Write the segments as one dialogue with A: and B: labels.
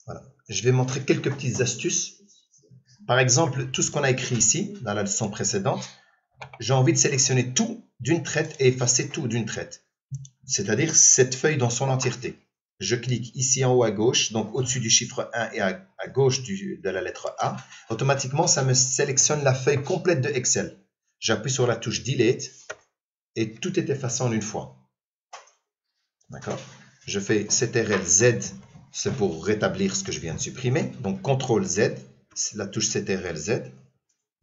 A: Voilà. Je vais montrer quelques petites astuces. Par exemple, tout ce qu'on a écrit ici, dans la leçon précédente, j'ai envie de sélectionner tout d'une traite et effacer tout d'une traite. C'est-à-dire cette feuille dans son entièreté. Je clique ici en haut à gauche, donc au-dessus du chiffre 1 et à gauche de la lettre A. Automatiquement, ça me sélectionne la feuille complète de Excel. J'appuie sur la touche Delete et tout est effacé en une fois. D'accord? Je fais CTRL Z, c'est pour rétablir ce que je viens de supprimer. Donc CTRL Z, la touche CTRL Z.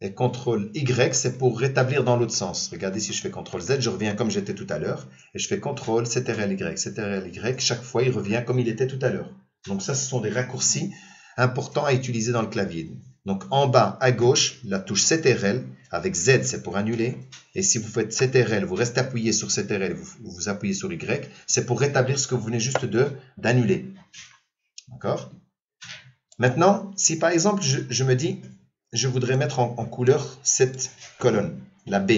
A: Et CTRL Y, c'est pour rétablir dans l'autre sens. Regardez, si je fais CTRL Z, je reviens comme j'étais tout à l'heure. Et je fais CTRL, CTRL Y, CTRL Y. Chaque fois, il revient comme il était tout à l'heure. Donc ça, ce sont des raccourcis importants à utiliser dans le clavier. Donc en bas à gauche, la touche CTRL, avec Z, c'est pour annuler. Et si vous faites CTRL, vous restez appuyé sur CTRL, vous appuyez sur Y, c'est pour rétablir ce que vous venez juste d'annuler. D'accord? Maintenant, si par exemple, je me dis, je voudrais mettre en couleur cette colonne, la B.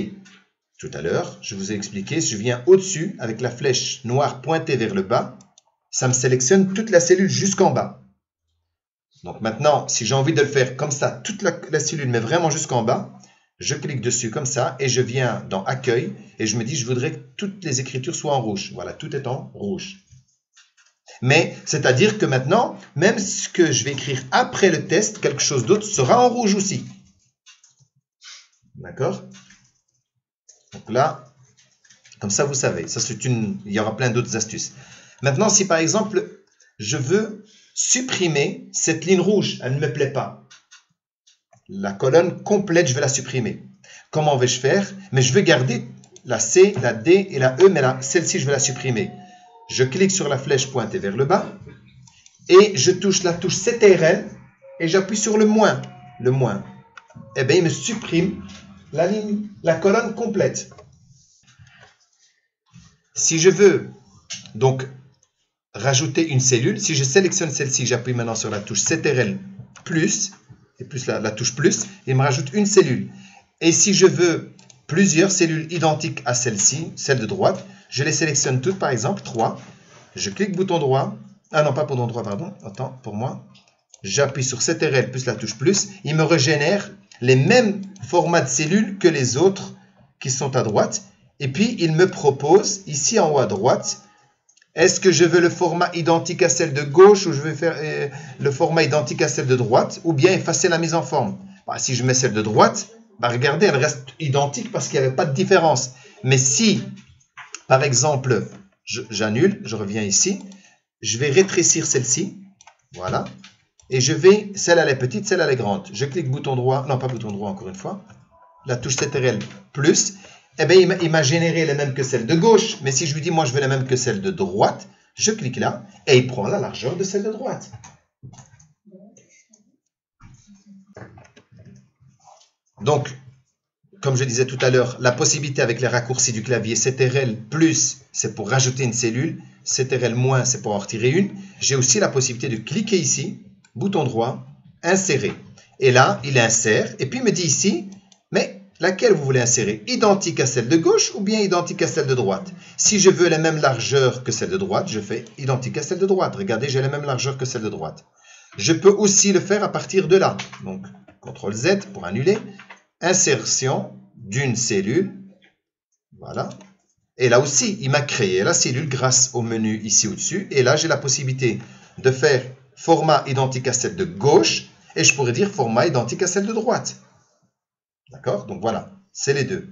A: Tout à l'heure, je vous ai expliqué, je viens au-dessus avec la flèche noire pointée vers le bas, ça me sélectionne toute la cellule jusqu'en bas. Donc maintenant, si j'ai envie de le faire comme ça, toute la cellule, mais vraiment jusqu'en bas, je clique dessus comme ça et je viens dans Accueil et je me dis, je voudrais que toutes les écritures soient en rouge. Voilà, tout est en rouge. Mais, c'est-à-dire que maintenant, même ce que je vais écrire après le test, quelque chose d'autre sera en rouge aussi. D'accord? Donc là, comme ça, vous savez. Ça, il y aura plein d'autres astuces. Maintenant, si par exemple, je veux supprimer cette ligne rouge, elle ne me plaît pas. La colonne complète, je vais la supprimer. Comment vais-je faire? Mais je vais garder la C, la D et la E, mais celle-ci, je vais la supprimer. Je clique sur la flèche pointée vers le bas et je touche la touche CTRL et j'appuie sur le moins. Le moins. Eh bien, il me supprime la colonne complète. Si je veux donc rajouter une cellule, si je sélectionne celle-ci, j'appuie maintenant sur la touche CTRL plus, et plus la touche plus, il me rajoute une cellule. Et si je veux plusieurs cellules identiques à celle-ci, celle de droite, je les sélectionne toutes, par exemple, 3. Je clique bouton droit. Ah non, pas bouton droit, pardon. Attends, pour moi. J'appuie sur CTRL plus la touche plus. Il me régénère les mêmes formats de cellules que les autres qui sont à droite. Et puis, il me propose, ici en haut à droite, est-ce que je veux le format identique à celle de gauche ou je veux faire le format identique à celle de droite ou bien effacer la mise en forme? Bah, si je mets celle de droite, bah, regardez, elle reste identique parce qu'il n'y avait pas de différence. Mais si, par exemple, j'annule, je reviens ici, je vais rétrécir celle-ci, voilà, et je vais, celle elle est petite, celle elle est grande. Je clique bouton droit, non pas bouton droit encore une fois, la touche CTRL plus, eh bien il m'a généré les mêmes que celle de gauche, mais si je lui dis moi je veux les mêmes que celle de droite, je clique là, et il prend la largeur de celle de droite. Donc, comme je disais tout à l'heure, la possibilité avec les raccourcis du clavier CTRL plus, c'est pour rajouter une cellule, CTRL moins, c'est pour en retirer une. J'ai aussi la possibilité de cliquer ici, bouton droit, insérer. Et là, il insère, et puis il me dit ici, mais laquelle vous voulez insérer? Identique à celle de gauche ou bien identique à celle de droite? Si je veux la même largeur que celle de droite, je fais identique à celle de droite. Regardez, j'ai la même largeur que celle de droite. Je peux aussi le faire à partir de là. Donc, CTRL Z pour annuler. Insertion d'une cellule, voilà, et là aussi il m'a créé la cellule grâce au menu ici au-dessus, et là j'ai la possibilité de faire format identique à celle de gauche, et je pourrais dire format identique à celle de droite, d'accord? Donc voilà, c'est les deux.